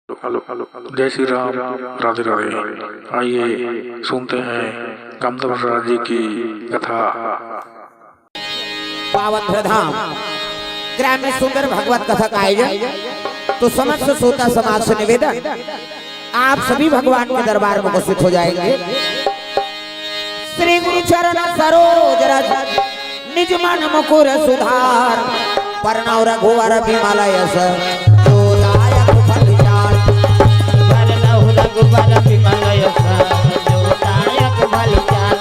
जय श्री राम, राधे राधे। आइए सुनते हैं कामदेव जी की कथा। पावन धाम ग्राम में सुंदर भगवत कथा का आयोजन। तो समस्त श्रोता समाज से निवेदन, आप सभी भगवान के दरबार में उपस्थित हो जाएंगे। श्री गुरु चरण सरोज रज निज मन मुकुर सुधार, परनौ रघुवर बिमल यश जोदायक फल चार। परनौ रघुवर बिमल यश जोदायक फल चार।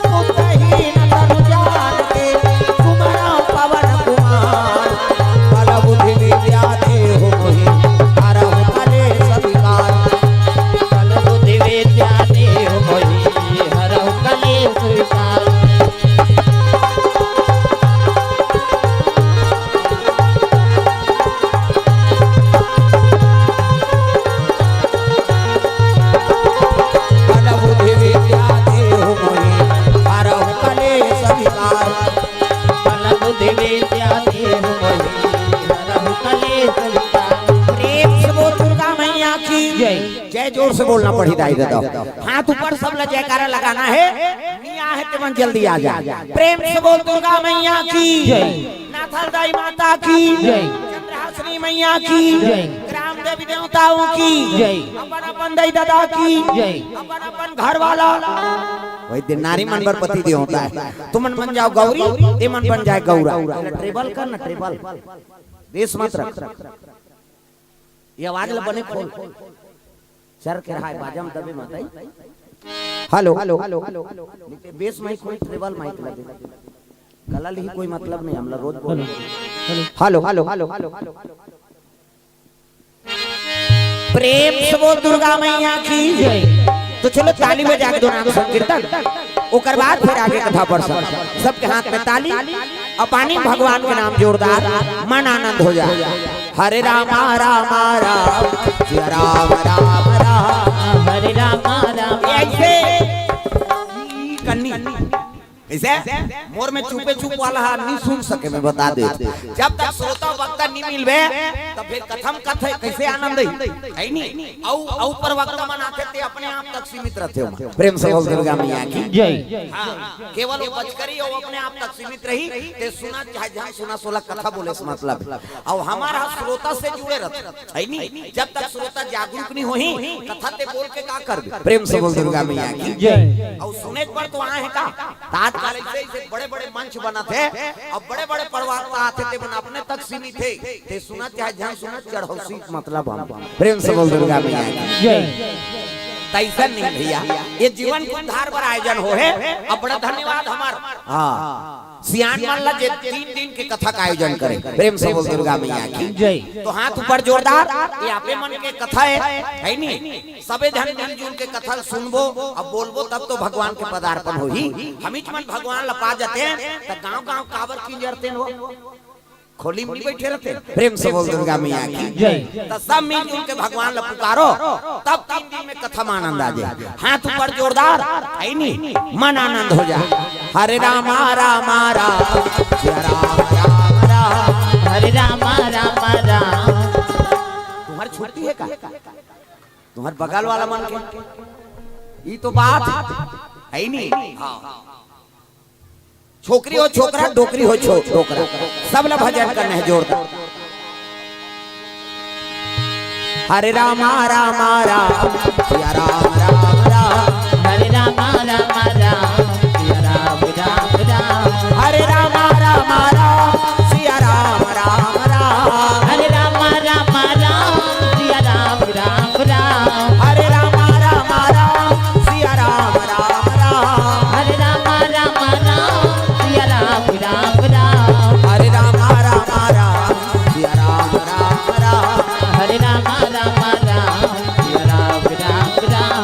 पुत्रहीन तनु जानते कुमरौ पवन कुमार, बल बुद्धि विद्या देहु मोहि हरहु कलेश विकार। बल बुद्धि विद्या देहु मोहि हरहु कलेश विकार। जय जोर से बोलना पड़ी दाई दो, हाथ ऊपर सब ला जयकारा लगाना है। मियां है तेमन जल्दी आ जा। प्रेम से बोल दुर्गा मैया की जय, नाथर दाई माता की जय, चंद्रहासिनी मैया की जय, ग्राम देवी देवताओं की जय, अपन अपन दाई दादा की जय, अपन अपन घर वाला। वही दिन नारी मन पर पति दे होता है। तुमन बन जाओ गौरी, तेमन बन जाए गौरा। ट्रेबल कर ना, ट्रेबल देश मत रख। ये आवाज ला बने खोल सर के रहा है बाजम दबे मत आई। Hello hello hello bass mic कोई ट्रेबल माइक लगे, गलल ही कोई मतलब नहीं, हमला रोज बोलो हेलो हेलो हेलो। प्रेम से बोल दुर्गा मैया की जय। तो चलो ताली बजा के दो नाम संकीर्तन, ओकर बाद फिर आगे कथा पढ़ सबके हाथ में ताली और पानी भगवान के नाम जोरदार, मन आनंद हो जाए। हरे रामा रामा राम जय राम राम राम, हरे रामा राम। ऐसे कन्नी ऐसे मोर में चुपे चुप वाला नहीं सुन सके, मैं बता दे। जब तक श्रोता वक्ता नहीं मिलबे तब फिर कथम कथे कैसे आनंद है नहीं। औ पर वक्ता बनाते थे अपने आप तक सीमित रहते हो। प्रेम से बोल दुर्गा मैया की जय। हां केवल वो बचकरी और अपने आप तक सीमित रही ते सुना चाहे जहां सुना 16 कथा बोले से मतलब। और हमारा श्रोता से जुड़े रहते है नहीं। जब तक श्रोता जागरूक नहीं होही कथा ते बोल के का कर। प्रेम से बोल दुर्गा मैया की जय। और सुने पर तो आए है का से बड़े बड़े मंच बना थे और बड़े बड़े प्रवक्ता आते थे, अपने तक सीमित थे ते सुना चाहे जहां सुना चढ़ौसी मतलब हम। प्रेम से बोल दुर्गा मैया की जय। तैसा नहीं भैया, ये जीवन को उद्धार पर आयोजन हो है। अब बड़ा धन्यवाद हमार सियान मल्ला जे 3 दिन के कथा का आयोजन करे। प्रेम से बोल दुर्गा मैया की जय। तो हाथ ऊपर जोरदार, ये आपे मन के कथा है नहीं। सबे धन मिलजुल के कथा सुनबो अब बोलबो तब तो भगवान के पदार्पण होही। हमीच मन भगवान लपा जाते हैं तो गांव-गांव काबर की जरते हो, खोली में बैठे रहते। प्रेम से बोल दुर्गा मैया की जय। तो सब मिलजुल के भगवान ला पुकारो तब 3 दिन में कथा में आनंद आ जाए। हाथ ऊपर जोरदार है नहीं, मन आनंद हो जाए। हरे रामा रामा राम जय राम राम राम, हरे रामा रामा राम। तुम्हारी छुट्टी है का? तुम्हारे बगल वाला मन के ये तो बात है नहीं। छोकरी हो छोकरा, डोकरी हो छोकरा, सब लोग भजन करने हैं जोरदार। हरे रामा रामा राम जय राम राम राम, हरे रामा रामा राम जय राम राम राम, हरे रामा रामा राम जय राम राम राम, हरे रामा रामा राम जय राम राम राम, हरे रामा रामा राम जय राम राम राम, हरे रामा रामा राम जय राम राम राम, हरे रामा रामा राम जय राम राम राम, हरे रामा रामा राम जय राम राम राम।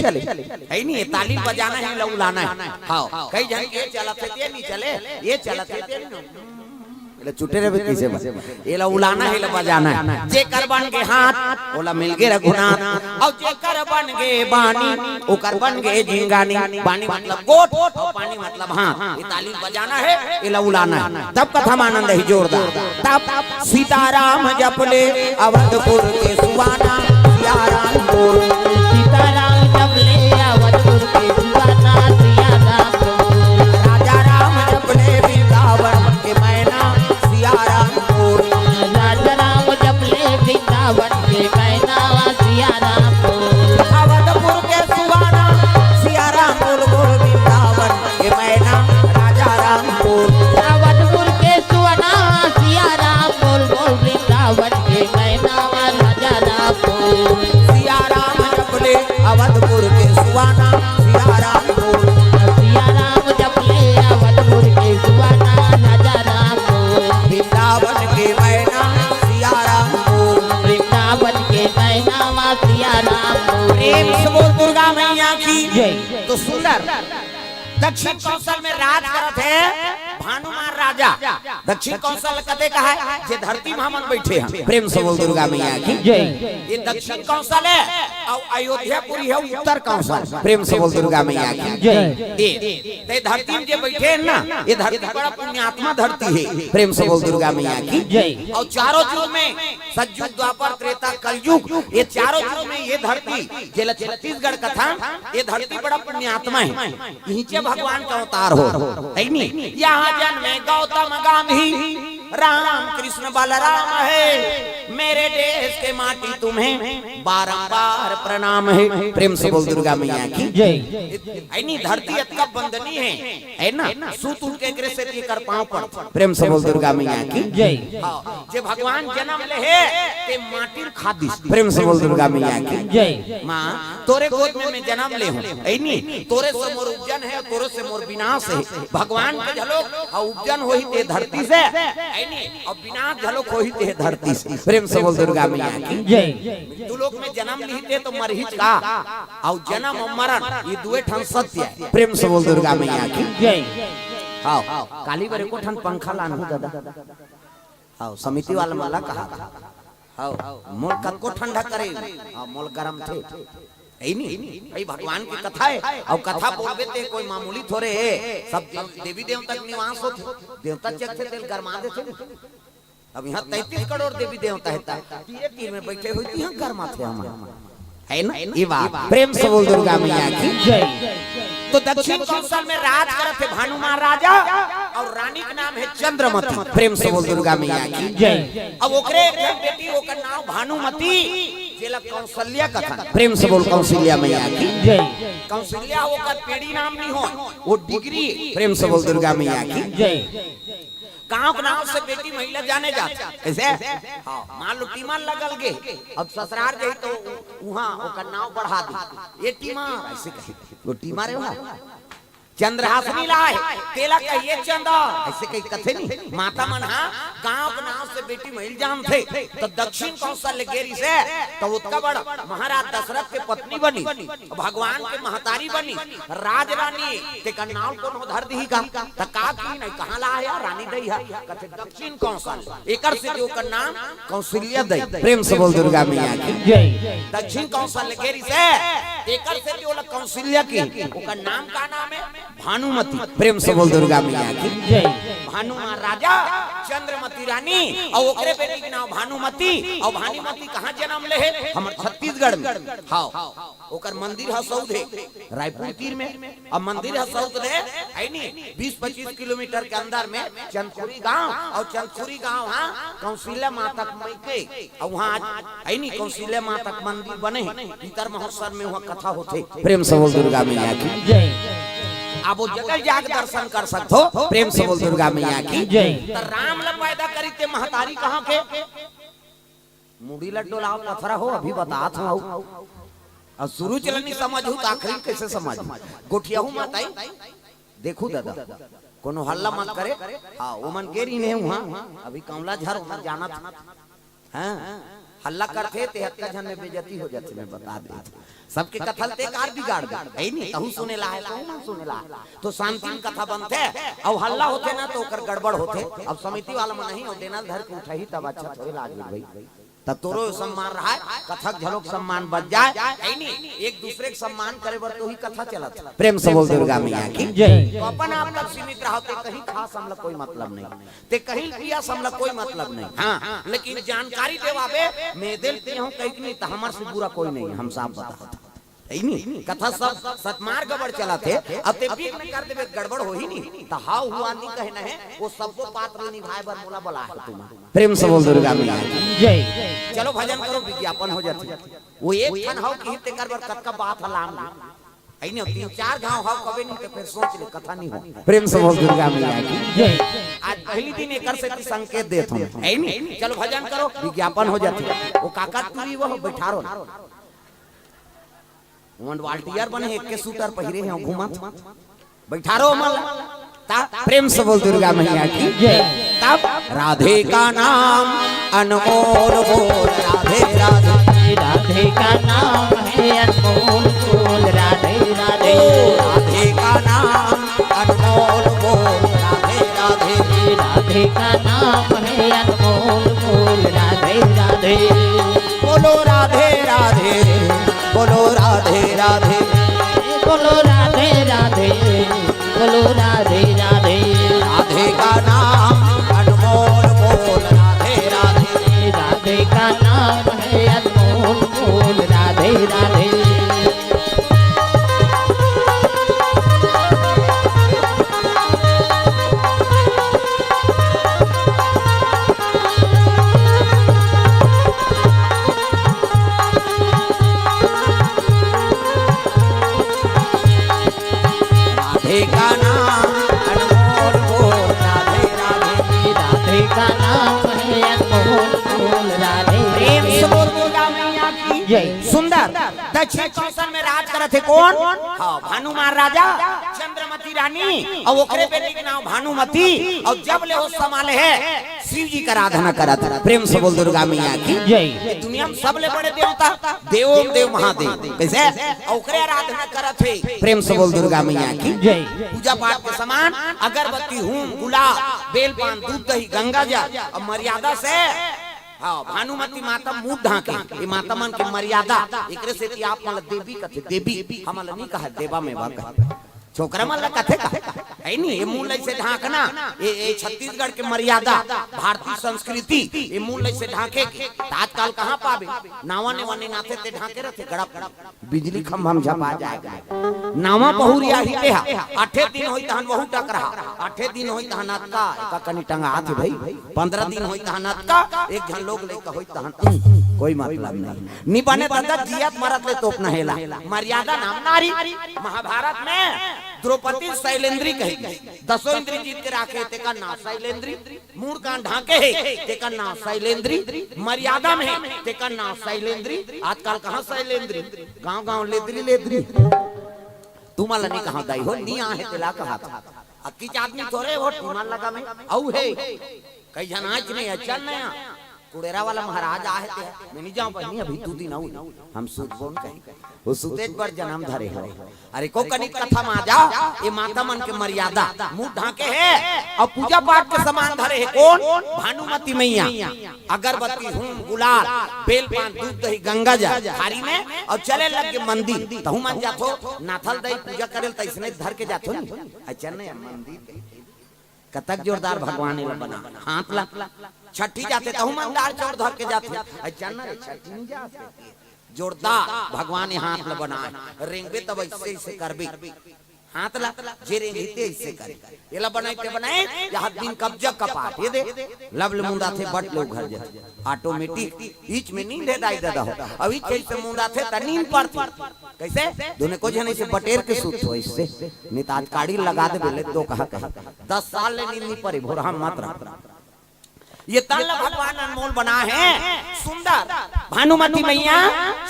चले है नहीं, ये ताली बजाना है लउलाना है। हाँ कई जन के चलत है नहीं चले, ये चलत है चुटे रे किसे ये ला उलाना है, ला बजाना है। जे कर बन के हाथ ओला मिल गे रघुनाथ, और जे कर बन गे बानी ओ कर बन गे झिंगानी। बानी मतलब गोट और पानी मतलब हाथ। ये ताली बजाना है, ये ला उलाना है। तब कथा आनंद है जोरदार। तब सीताराम जपले अवधपुर के सुवाना, सियाराम बोल सीताराम जपले अवधपुर के सुवाना, सियाराम बोल राजा राम जपले वृंदावन के मैना, सियाराम बोल राजा राम जपले वृंदावन के मैना, सियाराम बोल अवधपुर के सुवाना, सियाराम बोल बोल वृंदावन के मैना, राजा राम बोल अवधपुर के सुवाना, सियाराम बोल बोल वृंदावन के मैना, राजा राम बोल सियाराम जपले अवधपुर के सुवाना, सियाराम बोल सियाराम जपले अवधपुर के सुवाना, राजा राम बोल वृंदावन के मैना, सियाराम बोल वृंदावन के मैना, सियाराम बोल। प्रेम से बोल दुर्गा मैया की जय। तो सुंदर दक्षिण कौशल में राज करत है भानुमान राजा। दक्षिण कौशल कदे का है जे धरती में हमन बैठे हैं। प्रेम से बोल दुर्गा मैया की जय। ये दक्षिण कौशल है और अयोध्यापुरी है उत्तर कौशल। प्रेम से बोल दुर्गा मैया की जय। ये धरती में जे बैठे हैं ना, ये धरती बड़ा पुण्यात्मा धरती है। प्रेम से बोल दुर्गा मैया की जय। और चारों युग में सतयुग द्वापर त्रेता कलयुग, ये चारों युग में ये धरती जे छत्तीसगढ़ का था, ये धरती बड़ा पुण्यात्मा है। नीचे भगवान का अवतार हो है नहीं। यहाँ जन्मे गौतम गांधी, राम कृष्ण बलराम है। मेरे देश के माटी तुम्हें बारंबार प्रणाम है। प्रेम से बोल दुर्गा मैया की जय। ऐनी धरती अतका बंदनी है ना, सूत उनके ग्रह से कर पांव पर। प्रेम से बोल दुर्गा मैया की जय। जे भगवान जन्म ले है ते माटी खादी। प्रेम से बोल दुर्गा मैया की जय। माँ तोरे गोद में मैं जन्म ले हूँ, ऐनी तोरे से मोर उपजन है, तोरे से मोर विनाश है। भगवान के झलोक और उपजन होई ते धरती से, और विनाश झलोक होई ते धरती से। प्रेम से बोल दुर्गा मैया की जय। तू लोग में जन्म लीते तो मरहित का, और जन्म और मरण ये दुए ठन सत्य है। प्रेम से बोल दुर्गा मैया की जय। आओ काली बरे को ठन पंखा लानू दादा। आओ समिति वाला माला कहा था। आओ मोल कद को ठंडा करे, आओ मोल गरम थे। नहीं भगवान की कथा है, और कथा बोलते थे कोई मामूली थोड़े है। सब देवी देवता के निवास होते, देवता चक थे तेल गरमा देते। अब यहाँ 33 करोड़ देवी देवता है, ये तीर में बैठे हुए यहाँ गरमा थे हम, है ना। ये बात प्रेम से बोल दुर्गा मैया की जय। तो दक्षिण कौशल में राज करत थे भानुमान राजा, और रानी का नाम है चंद्रमती। प्रेम से बोल दुर्गा मैया की जय। अब ओकरे बेटी ओकर नाम भानुमती, जेला कौशल्या कथा। प्रेम से बोल कौशल्या मैया की जय। कौशल्या ओकर पेड़ी नाम नहीं हो, वो डिग्री। प्रेम से बोल दुर्गा मैया की जय। गाँव के नाम से बेटी महिला जाने जाते ऐसे। मान लो टीमा लगल गे, अब ससुराल गई तो वहाँ ओकर नाम बढ़ा दी, ये टीमा ऐसे कही वो टीमा रे वहाँ। चंद्रहासनी लाए तेला कहिए चंदा, ऐसे कहीं कथे नहीं। माता मन हाँ गाँव के नाम से बेटी महिल जान थे, तो दक्षिण कौशल गेरी से तो उत्का बड़ा महाराज दशरथ के पत्नी बनी, भगवान के महतारी बनी, राज रानी ते का नाम कौन हो धर दी का तका की नहीं कहाँ ला है रानी दई है कथे दक्षिण कौशल। एकर से जो का नाम कौशल्या दई। प्रेम से बोल दुर्गा मैया की जय। दक्षिण कौशल गेरी से एकर से जो कौशल्या की ओका नाम का नाम है भानुमती। प्रेम से बोल दुर्गा मैया की जय। भानुमान राजा चंद्रमती रानी और ओकरे बेटी के नाम भानुमती। और भानुमती कहाँ जन्म ले है हमर छत्तीसगढ़ में। हाँ ओकर मंदिर है सौद है रायपुर तीर में, और मंदिर है सौद है है नी 20-25 किलोमीटर के अंदर में चंदखुरी गांव। और चंदखुरी गांव हाँ कौशल्या माता के, और वहाँ है नी कौशल्या माता का मंदिर बने भीतर महोत्सव में वहाँ कथा होते। प्रेम से बोल दुर्गा मैया की जय। आप वो जगह जाके दर्शन कर सकते हो। प्रेम से बोल दुर्गा मैया की जय। तो राम ल पैदा करी ते महतारी कहाँ के मुड़ी लड्डू लाओ पथरा हो अभी बता था। और शुरू चलनी समझू तो आखिरी कैसे समझ गोठिया हूँ माताई देखू दादा कोनो हल्ला मत करे। हाँ वो मन केरी नहीं वहाँ अभी कमला झर वहाँ जाना था। हाँ हल्ला करते ते हक्का जन में बेइज्जती हो जाती, मैं बता दे सबके कथल ते कार बिगाड़ दे है नहीं तहु सुने ला है तो ना सुने ला तो शांति में कथा बनते और हल्ला होते ना तो ओकर गड़बड़ होते। अब समिति वाला में नहीं हो देना धर के उठा ही तब अच्छा थोड़े लाग भाई तब तोरो सम्मान रहा है कथक झलोक सम्मान बच जाए है नहीं एक दूसरे के सम्मान करे बर तो ही कथा चलत। प्रेम से बोल दुर्गा मैया की जय। तो अपन आप तक सीमित रहो ते कहीं खास हमला कोई मतलब नहीं ते कहीं पिया हमला कोई मतलब नहीं। हां लेकिन जानकारी देवावे मैं देते हूं कहीं नहीं तो हमार से बुरा कोई नहीं हम साफ बता नहीं कथा सब सतमार गड़बड़ चला थे अब ते पीक में कर देबे गड़बड़ हो ही नहीं तो हाउ हुआ नहीं कहना है वो सबको पात्र निभाए बर मोला बोला है तुम। प्रेम से बोल दुर्गा मैया जय। चलो भजन करो विज्ञापन हो जाती वो एक थन हाउ की ते कर बर कत का बात हलाम है नहीं 3-4 गांव हाउ कबे नहीं तो फिर सोच ले कथा नहीं हो। प्रेम से बोल दुर्गा मैया की जय। आज पहली दिन एकर से संकेत देत हूं है नहीं चलो भजन करो विज्ञापन हो जाती वो काका तुरी वो बैठारो वन वाल्टियर बने एक के सूटर पहिरे हैं घुमत बैठारो मल ता। प्रेम से बोल दुर्गा मैया की जय। तब राधे का नाम अनमोल बोल राधे राधे राधे का नाम है अनमोल बोल राधे राधे राधे का नाम अनमोल बोल राधे राधे राधे का नाम है अनमोल बोल राधे राधे बोलो राधे राधे बोलो राधे राधे बोलो राधे राधे बोलो राधे राधे राधे का नाम अनमोल बोल राधे राधे राधे का नाम है अनमोल बोल राधे राधे। का नाम अनमोल बोल राधे राधे राधे का नाम है अनमोल बोल राधे। प्रेम से बोल दुर्गा मैया की जय। सुंदर दक्षिण कौशल में राज करत है कौन? हां भानुमान राजा चंद्रमती रानी और ओकरे बेटी के नाम भानुमती और जब ले हो संभाले है शिव जी का आराधना करत। प्रेम से बोल दुर्गा मैया की जय। दुनिया में सबले बड़े देवता देवों देव महादेव कैसे ओकरे आराधना करत है। प्रेम से बोल दुर्गा मैया की जय। पूजा पाठ के समान अगरबत्ती हूं गुलाब बेलपान दूध दही गंगा जल और मर्यादा से हाँ भानुमती माता मुंह ढाके ये माता मन की मर्यादा एकरे से आप मतलब देवी कथे देवी हमल नहीं कहा देवा में वाका छोकरा मन कथे का है नहीं ये मूल से ढाकना ये छत्तीसगढ़ के मर्यादा भारतीय संस्कृति ये मूल से ढाके आजकल कहां पावे नावा ने वने नाथे ते ढाके रहते गड़प बिजली खंभा हम झपा जाएगा नावा बहुरिया ही ते 8 दिन होई तहन बहु टकरा 8 दिन होई तहन अतका का कनी टंगा हाथ भाई 15 दिन होई तहन अतका एक जन लोग लेके होई तहन कोई मतलब नहीं नी बने दादा जियत मरत ले तोप न हेला मर्यादा नाम नारी महाभारत में द्रौपदी शैलेंद्री कही गई 10 इंद्री जीत के राखे ते का नाम शैलेंद्री मूड कान ढाके है ते का नाम शैलेंद्री मर्यादा में है ते का नाम शैलेंद्री आजकल कहां शैलेंद्री गांव-गांव लेद्री तुम्हारा नहीं कहां दाई हो नी आहे तेला कहा था अक्की आदमी थोड़े वो तुम्हारा लगा में औ है कई जनाज नहीं अच्छा नया कुड़ेरा वाला महाराज आए थे मैं नहीं जाऊं पहनी अभी 2 दिन आऊं हम सूत बोन कहीं वो सुतेज पर जन्म धरे है अरे को कनिक कथा में आ जाओ ये माता मन के मर्यादा मुंह ढाके है और पूजा पाठ के समान धरे है कौन भानुमती मैया अगरबत्ती हूं गुलाल बेलपान दूध दही गंगा जल थारी में और चले लग के मंदिर तहु मन जाथो नाथल दही पूजा करेल त इसने धर के जाथो नहीं अच्छा नहीं मंदिर कतक जोरदार भगवान ने बना हाथ ला छठी जाते तहु मंदार चोर धर के जाते अच्छा ना छठी नहीं जाते जोरदार भगवान ने हाथ ला बनाए रेंगबे तब ऐसे करबे हाथ ला जे रेंगते ऐसे करे एला बनाए यहां दिन कब्जा कपाट ये दे लवल मुंडा थे बट लोग घर जाते ऑटोमेटिक बीच में नींद है दाई दादा हो अभी कैसे मुंडा थे त नींद पड़ती कैसे दोने को जने से बटेर के सूत हो इससे निताज काड़ी लगा दे बोले तो कहा 10 साल ले नींद नहीं पड़े भोरा मत रहा ये तल भगवान अनमोल बना है सुंदर भानुमती मैया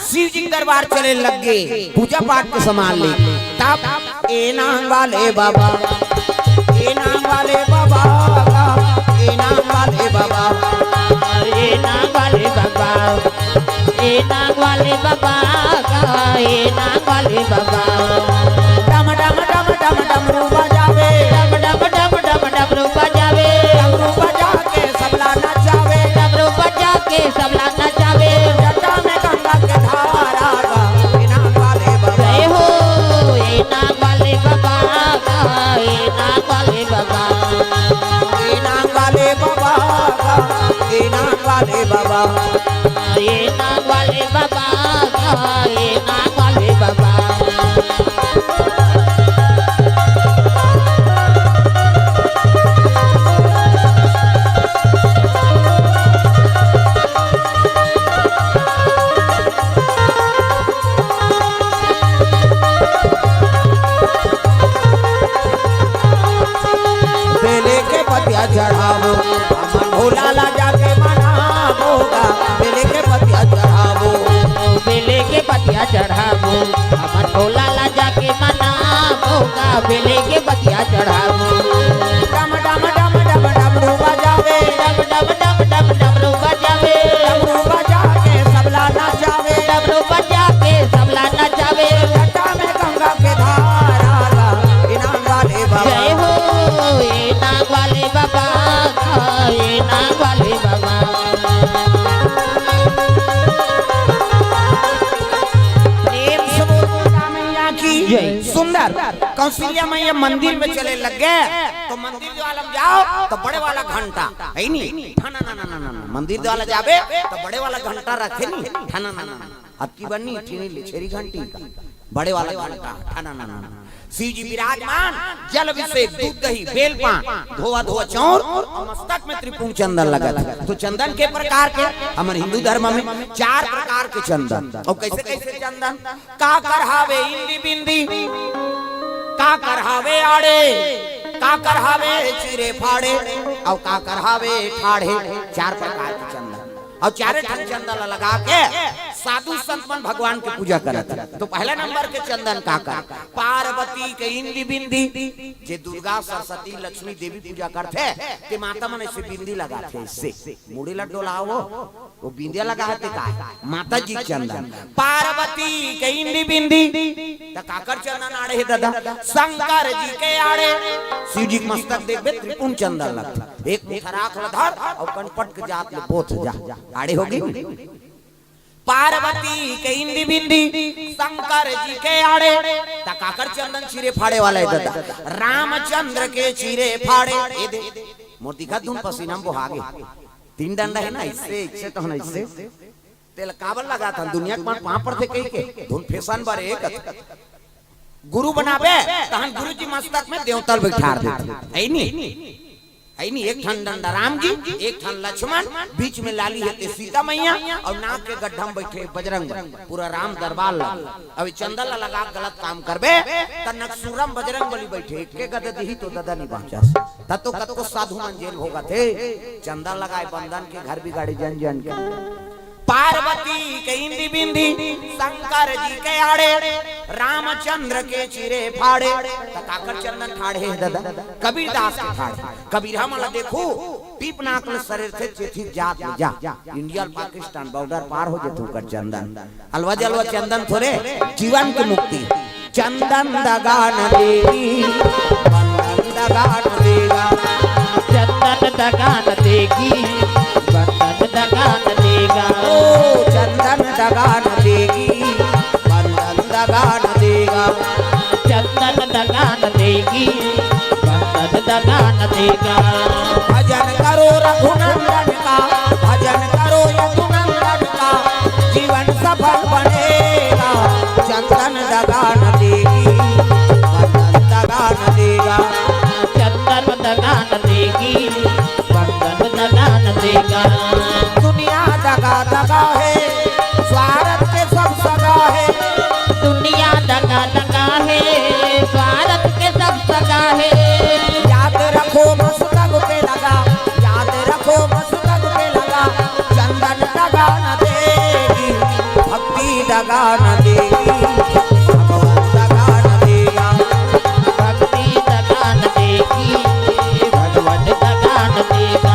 शिव जी दरबार चले लग गए पूजा पाठ के समान ले तब ए नाम वाले बाबा ए नाम वाले बाबा ए नाम वाले बाबा ए नाम वाले बाबा नाग वाले बाबा। डम डम डम डम डमरू बजावे, डम डम डम डम डमरू बजावे, डमरू बजा के सबला नचावे, डमरू बजा के सबला नचावे। जटा में गंगा के धारा गा ये नाग वाले बाबा। जय हो ये नाग वाले बाबा, ये नाग वाले बाबा, ये नाग वाले बाबा, ये नाग वाले बाबा, ये नाग वाले बाबा, ये नाग वाले बाबा। बेले के पतिया चढ़ावो अमन भोला ला जाके मनावोगा। बेले के पतिया चढ़ावो, बेले के पतिया चढ़ावो अमन भोला ला जाके मनावोगा। बेले के पतिया चढ़ावो। डम डम डम डम डमरू बजावे, डम डम डम डम डमरू बजावे, डमरू बजा के सबला नचावे, डमरू बजा के सबला नचावे। जटा में गंगा के धारा गा ये नाग वाले बाबा। जय हो ये नाग वाले बाबा, ये नाग वाले बाबा। प्रेम से बोलो दुर्गा मैया की जय। सुंदर कौशल्या मैया मंदिर में चले लग गए तो मंदिर द्वारा जाओ तो बड़े वाला घंटा है नहीं ठना ना ना ना ना मंदिर द्वारा जावे तो बड़े वाला घंटा रखे नहीं ठना ना ना अब की बनी ठिनी छेरी घंटी का बड़े वाला घंटा ठना ना ना। शिव जी विराजमान, जल अभिषेक, दूध दही बेलपान, धोआ धोआ चौर और मस्तक में त्रिपुंग चंदन लगा था। तो चंदन के प्रकार के हमारे हिंदू धर्म में 4 प्रकार के चंदन। और कैसे कैसे चंदन? का करहावे इंदी बिंदी, का करहावे आड़े, का करहावे चिरे फाड़े, और का करहावे ठाड़े। 4 प्रकार के चंदन और 4 चंदन लगा के साधु संतमन भगवान की पूजा करता। तो पहला नंबर के चंदन काका पार्वती के इंदी बिंदी, जे दुर्गा सरस्वती लक्ष्मी देवी पूजा करते ते माता मन से बिंदी लगाते, इससे मुड़ी लड्डो लाओ वो बिंदिया लगाते का माता जी चंदन। पार्वती के इंदी बिंदी त काकर चंदन आड़े है दादा, शंकर जी के आड़े शिव जी मस्तक देखबे त्रिपुंग चंदन लगता। एक खराख धर और कनपट के जात ले पोथ जा आड़े होगी। पार्वती के इंदी बिंदी, शंकर जी के आड़े तकाकर चंदन चीरे फाड़े वाला है दादा। रामचंद्र के चीरे फाड़े ये दे मूर्ति का धुन पसीना वो आगे 3 डंडा है ना, इससे तो ना इससे तेल काबल लगा था दुनिया के वहां पर थे कहीं के धुन फैशन बारे एक गुरु बनावे तहन गुरु जी मस्तक में देवतल बैठा देते है नहीं। एक ठन डंडा राम जी, एक ठन लक्ष्मण, बीच में लाली है सीता मैया और नाक के गड्ढा में बैठे बजरंग। पूरा राम दरबार लगा। अभी चंदन लगा गलत काम करबे त नक्सूरम बजरंग बली बैठे के गद दी तो दादा नहीं पहुंचा तो कतो साधु मन जेल होगा थे। चंदन लगाए बंधन के घर भी गाड़ी जन जन के। पार्वती के इंदी बिंदी, शंकर जी के आड़े, रामचंद्र के चीरे फाड़े तकाकर चंदन ठाड़े दादा। कबीर दास के ठाड़े कबीर हमला देखो पीप नाकल शरीर से चेथी जात में जा इंडिया पाकिस्तान बॉर्डर पार हो जेतु कर चंदन। अलवा जलवा चंदन थोड़े जीवन की मुक्ति। चंदन दगान देगी बंधन दगान देगा, चंदन दगान देगी बंधन दगान देगा। ओ चंदन दगान देगी बंधन दगान देगा, चंदन दगान देगी बंधन दगान देगा। भजन करो रघुनंदन का, भजन करो यदुनंदन का, जीवन सफल बनेगा। चंदन दगान देगी बंधन दगान देगा, चंदन दगान देगी बंधन दगान देगा। दुनिया दगा दगा है, स्वार्थ के सब सगा है। दुनिया दगा दगा है, स्वार्थ के सब सगा है। याद रखो मस्तक पे लगा, याद रखो मस्तक पे लगा। चंदन दगा न देगी, भक्ति दगा न देगी, भगवान दगा न देगा। भक्ति दगा न देगी, भगवान दगा न देगा।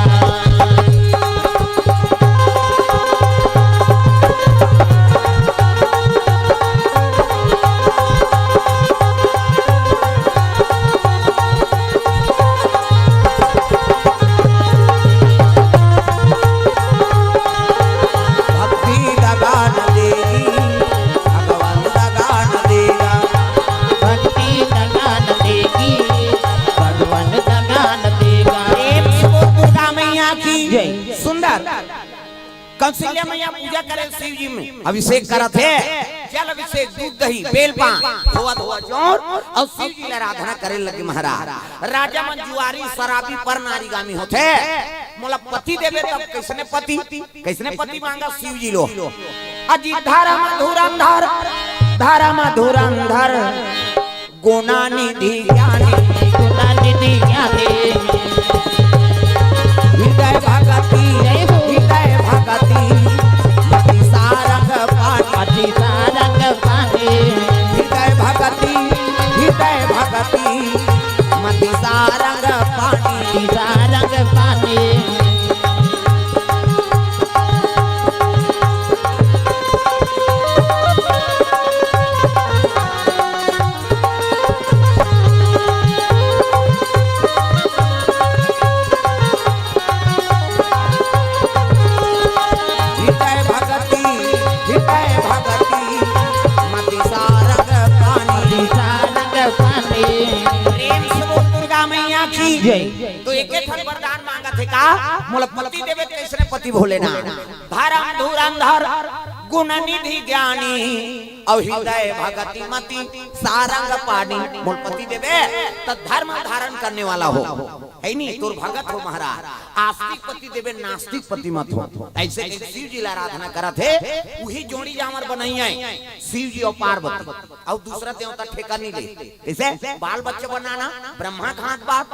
कौशल्या मैया पूजा करे शिव जी में अभिषेक करत है, जल अभिषेक, दूध दही बेल पान धोआ धोआ जोर और शिव जी की आराधना करे लगे महाराज। राजा मन जुआरी शराबी पर नारीगामी होते, मोला पति देवे तब कैसने पति मांगा शिव जी लो। अजी धारा मधुरंधर, धारा मधुरंधर, गुणा निधि ज्ञानी, गुणा निधि ज्ञानी, हृदय भगति, हृदय भगति, मति सारंग पानी, मति सारंग पानी, हृदय भगति, हृदय भगति, मति सारंग पानी, सारंग पानी। तो एक वरदान मांगा थे का, मोला पति देवे कैसने पति भोलेना। धारा धुरंधर, गुण निधि ज्ञानी, और हृदय भगति मति सारंग पानी। मोल पति देवे तो धर्म धारण करने वाला हो, है नहीं तोर भगत हो महाराज। आस्तिक पति देवे, नास्तिक पति मत हो। ऐसे शिव जी ला आराधना करा थे, वही जोड़ी जामर बनाई है शिव जी और पार्वती, और दूसरा देवता ठेका नहीं ले। कैसे बाल बच्चे बनाना ब्रह्मा का हाथ बात,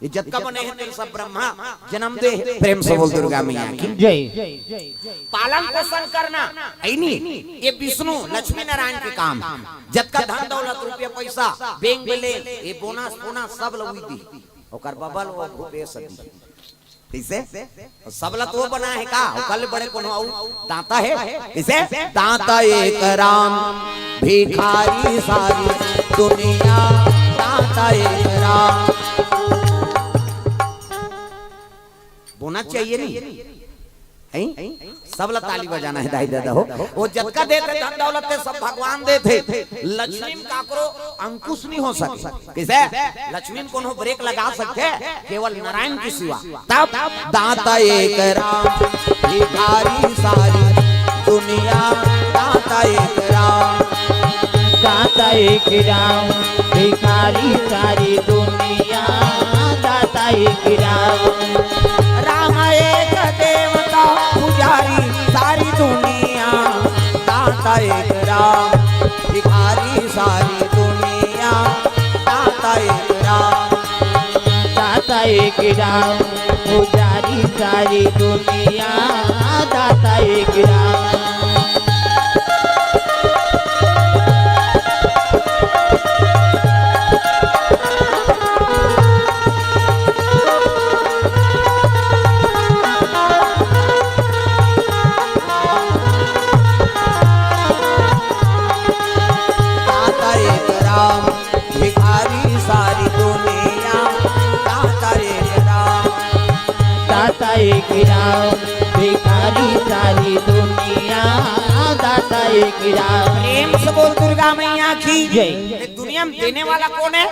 इज्जत का बने हैं तेरे सब ब्रह्मा जन्म दे। प्रेम से बोल दुर्गा मैया की जय। पालन पोषण करना है नहीं, ये विष्णु लक्ष्मी नारायण के काम। जब का धन दौलत रुपया पैसा बैंक में ले, ये बोनस बोनस सब लोग दी, ओकर बबल वो भूपे सदी कैसे सबला तो बना है का, कल बड़े कोनो आऊ दाता है कैसे, दाता एक राम भिखारी सारी दुनिया, दाता एक राम। बोना चाहिए नहीं सबला ताली बजाना है दाई दादा हो। वो जतका देते धन दौलत सब भगवान देते, लक्ष्मी काकरो अंकुश नहीं हो सके। कैसे लक्ष्मी को ब्रेक लगा सकते केवल नारायण की सिवा। तब दाता एक राम भिखारी सारी दुनिया, दाता एक राम, दाता एक राम भिखारी सारी दुनिया, दाता एक राम। राम एक देवता पुजारी सारी दुनिया, दाता एक राम भिखारी सारी दुनिया, दाता एक राम, दाता एक राम पुजारी सारी दुनिया, दाता एक राम। एक राम भिखारी सारी दुनिया, दाता एक राम। प्रेम से बोल दुर्गा मैया की जय। दुनिया में देने वाला कौन है?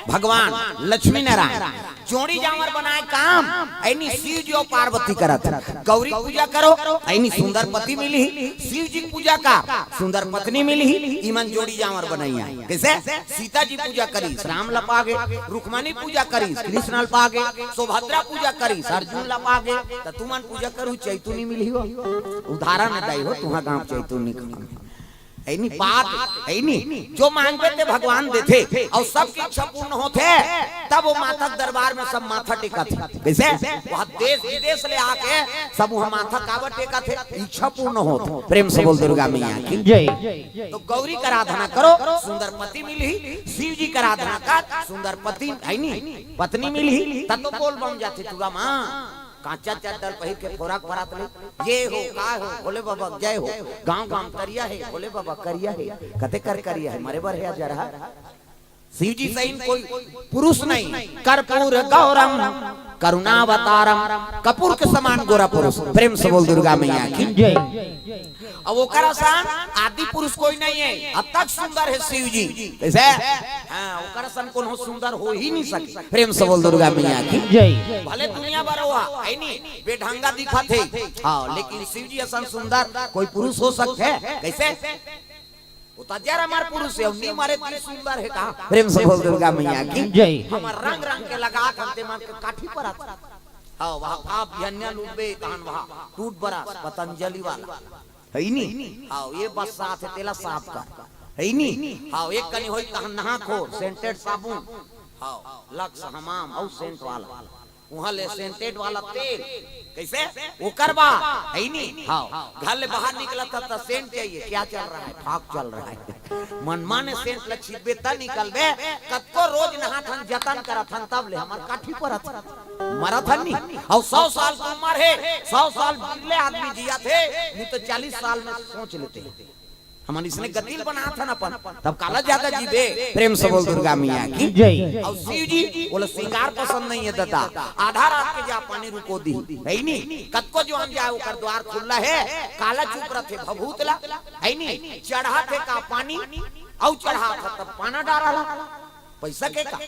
भगवान लक्ष्मी नारायण। जोड़ी जामर बनाए काम ऐनी शिव जी और पार्वती करत। गौरी पूजा करो ऐनी सुंदर पति मिली, शिव जी पूजा का सुंदर पत्नी मिली, ईमन जोड़ी जामर बनाइया। कैसे सीता जी पूजा करी राम लपागे, रुक्मणी पूजा करी कृष्ण लपागे, सुभद्रा पूजा करी अर्जुन लपागे, तो तुमन पूजा करू चैतुनी मिली हो। उदाहरण दाई हो तुहा गांव चैतुनी ऐनी बात ऐनी जो मांगते थे भगवान देते, और सबकी इच्छा पूर्ण होते तब वो माथा दरबार में सब माथा टेका थे। कैसे वह देश विदेश ले आके सब वहाँ माथा कावड़ टेका थे, इच्छा पूर्ण हो। प्रेम से बोल दुर्गा मैया की जय। तो गौरी का आराधना करो सुंदर पति मिली, शिव जी का आराधना कर सुंदर पति ऐनी पत्नी मिली, तब तो बोल बम जाते दुर्गा माँ। कांचा चद्दर पहिर के खोराक भरात ले, ये हो का हो बोले बाबा जय हो, गांव गांव करिया है बोले बाबा करिया है, कते कर करिया है मारे बर है जरा। शिव जी सही कोई पुरुष नहीं, कर्पूर गौरम करुणावतारम, कपूर के समान गोरा पुरुष। प्रेम से बोल दुर्गा मैया की जय। अब वो करासान आदि पुरुष कोई नहीं है, अब तक सुंदर है शिव जी। कैसे? हाँ, वो करासान कौन हो सुंदर हो ही नहीं सके। प्रेम से बोल दुर्गा मैया की जय। भले दुनिया भर हुआ है नहीं, बेढंगा दिखा थे, हाँ, लेकिन शिव जी ऐसा सुंदर कोई पुरुष हो सकते है? कैसे? उतार हमार पुरुष है, नहीं मारे इतनी सुंदर है कहा। प्रेम से बोल दुर्गा मैया की जय। हमार रंग रंग के लगा करते मान के काठी पर आता, हाँ, वहाँ का भियन्या लुबे कान वहाँ टूट बरा पतंजलि वाला है नहीं, हाँ, ये बस साथ है तेला साफ का है नहीं, हाँ, एक कनी होई कहाँ नहा खो सेंटेड साबुन, हाँ, लक्स हमाम और सेंट वाला वहाँ ले सेंटेड वाला तेल। कैसे? वो करवा है नहीं, हाँ, घर ले बाहर निकला था तो सेंट चाहिए। क्या चल रहा है? फाक चल रहा है। मन माने सेंट लच्छिबे ता निकल बे, कब को रोज नहा थन जतन करा थन तब ले हमार काठी पर मरा था नहीं। और 100 साल की उम्र है, 100 साल बिरले आदमी जिया थे, नहीं तो 40 साल में सोच लेते हमारे इसने गतिल बना था ना अपन, तब काला ज्यादा जीवे। प्रेम से बोल दुर्गा मैया की जय। और शिव जी बोले श्रृंगार पसंद नहीं है दादा, आधा रात के जा पानी रुको दी है नहीं, कत्को जो हम जाए ऊपर द्वार खुला है, काला चुप रखे भभूतला है नहीं, चढ़ा थे का पानी और चढ़ा था तब पाना डाला पैसा के का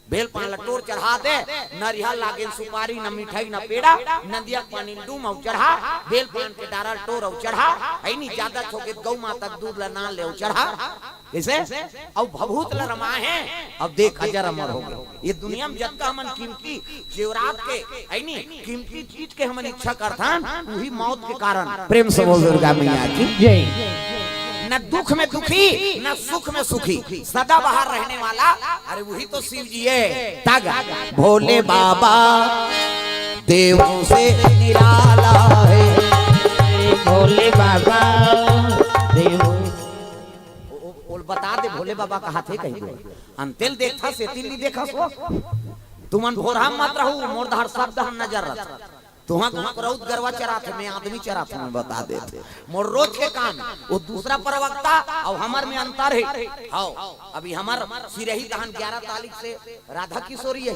बेल पान लटोर चढ़ा दे, न रिहा लागे सुपारी न मिठाई न पेड़ा, नदिया पानी डूम और चढ़ा, बेल पान के डारा टोर और चढ़ा है नहीं, ज्यादा छोके गौ माता दूध ला ना ले और चढ़ा। कैसे? और भभूत ला रमा है। अब देख हजार अमर हो गए ये दुनिया में जब का हमन कीमती जेवरात के है नहीं, कीमती चीज के हमन इच्छा करथन, वही मौत के कारण। प्रेम से बोल दुर्गा मैया की जय। न दुख में दुखी न सुख में सुखी, सदा बाहर रहने वाला, अरे वही तो शिव जी है। तागा भोले बाबा देवों से निराला है, भोले बाबा देवों। बता दे भोले बाबा कहा थे कहीं अंतेल देखा से तिल्ली देखा सो तुमन भोरा मत रहू, मोरधार शब्द हम नजर रख तुहा करौत गरवा चराथे में आदमी चराथे में बता देते मोर रोज के काम। वो दूसरा प्रवक्ता और हमार में अंतर है। हाँ, अभी हमार सिरही दहन 11 तारीख से राधा किशोरी है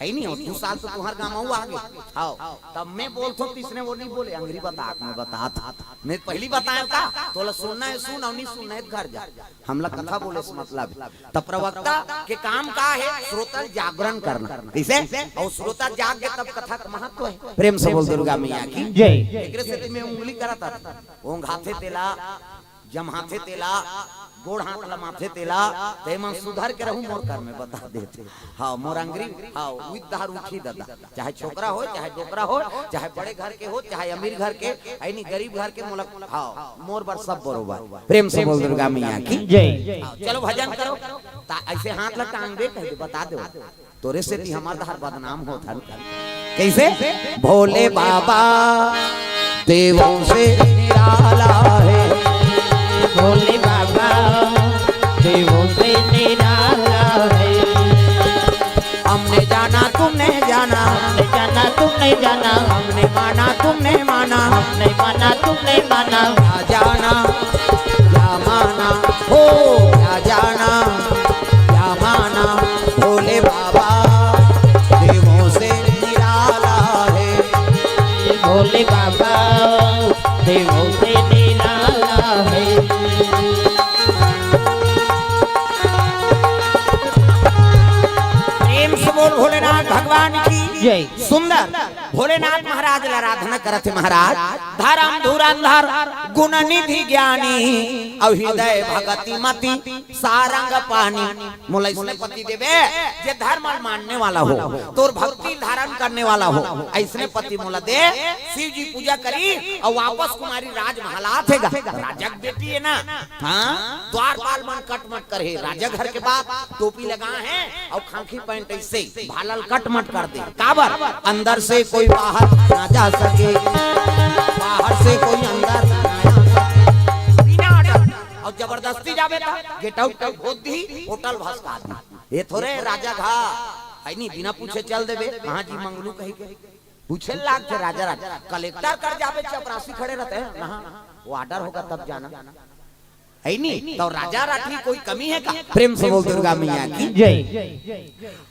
नहीं, और 2 साल तो तुम्हार गाँव हुआ आगे। हाँ, तब मैं बोलता हूँ तीसरे वो नहीं बोले अंग्री बता, मैं बता था मैं पहली बताया था तो सुनना है सुन और नहीं सुनना है घर जा, हमला कथा बोले से मतलब। तब प्रवक्ता के काम का है श्रोता जागरण करना। कैसे? और श्रोता जाग गए तब कथा का महत्व है। प्रेम से बोल दुर्गा मैया की जय। एकरे से मैं उंगली करता था, ओंग हाथे तेला जम हाथे तेला गोड़ हाथ ला माथे तेला ते मन सुधर के रहूं मोर कर में बता देते। हाँ, मोर अंग्री, हाँ, विद दार उठी दादा, चाहे छोकरा हो चाहे डोकरा हो, चाहे बड़े घर के हो चाहे अमीर घर के है नहीं, गरीब घर के मुलक, हाँ, मोर बर सब बरोबर। प्रेम से बोल दुर्गा मैया की जय। चलो भजन करो, ऐसे हाथ लग टांग दे कह बता दो तोरे से भी हमारा हर बदनाम होता। कैसे? भोले बाबा देवों से निराला है, भोले बाबा देवों से निराला है। हमने जाना तुमने जाना, हमने जाना तुमने जाना, हमने माना तुमने माना, हमने माना तुमने माना। क्या जाना क्या माना हो, क्या जाना क्या माना, भोले बाबा देवों से निराला है, भोले बाबा देवों से निराला है। भोलेनाथ भगवान की जय। सुंदर भोलेनाथ महाराज आराधना करते महाराज, धर्म धुरंधर गुण निधि ज्ञानी और हृदय भगति मति सारंग पानी। मोला इसने पति देवे जे धर्म मानने वाला हो, तोर भक्ति धारण करने वाला हो, ऐसने पति मोला दे। शिव जी पूजा करी और वापस कुमारी राजमहला थेगा, राजा की बेटी है ना। हाँ, द्वारपाल मन कटमट करे, राजा घर के बाद टोपी लगा है और खाकी पैंट ऐसे भालल कटमट कर दे। काबर अंदर से कोई बाहर ना जा सके, बाहर से कोई अंदर ना जा सके, बिना ऑर्डर और जबरदस्ती जावे ता गेट आउट होत दी, होटल भसका दी। ये थोड़े राजा घा है नहीं, बिना पूछे चल देवे। हां जी मंगलू कही के पूछे लाग के राजा राजा कलेक्टर कर जावे, चपरासी खड़े रहते हैं, हां वो ऑर्डर होगा तब जाना। है नहीं तो राजा राठी कोई कमी है का? प्रेम से बोल दुर्गा मैया की जय।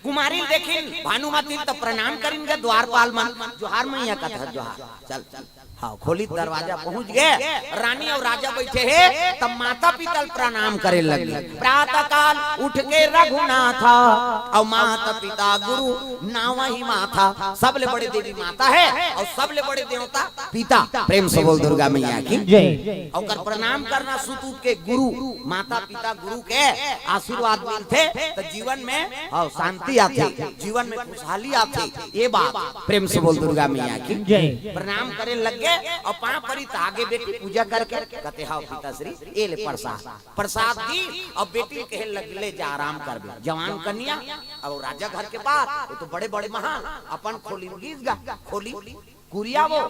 कुमारी देखिन भानुमती तो प्रणाम करेंगे द्वारपाल मन जोहार मैया का था जोहार। चल चल हाँ खोली दरवाजा पहुंच गए, रानी और राजा बैठे हैं, तब माता पिता प्रणाम करे लगे। प्रातः काल उठ के रघुनाथ और माता पिता गुरु नावा ही माथा, सबले बड़े देवी माता है और सबले बड़े देवता पिता। प्रेम से बोल दुर्गा मैया की जय। और प्रणाम करना सुतूत के गुरु माता पिता गुरु के आशीर्वाद मिलते तो जीवन में शांति आती, जीवन में खुशहाली आती। ये बात प्रेम से बोल दुर्गा मैया की जय। प्रणाम करे लगे और पांव परी आगे बेटी पूजा करके कहते हाँ पिताश्री ए ले प्रसाद प्रसाद दी और बेटी कहे ले जा आराम कर बे। जवान कन्या और राजा घर के बाद वो तो बड़े बड़े महान अपन खोली गीत गा खोली कुरिया वो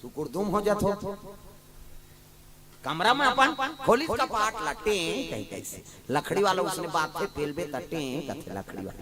सुकुरदुम हो जात हो कमरा में अपन खोली का पाट लटे कहीं कैसे लकड़ी वाला उसने बात थे पेलबे तटे कथे लकड़ी वाला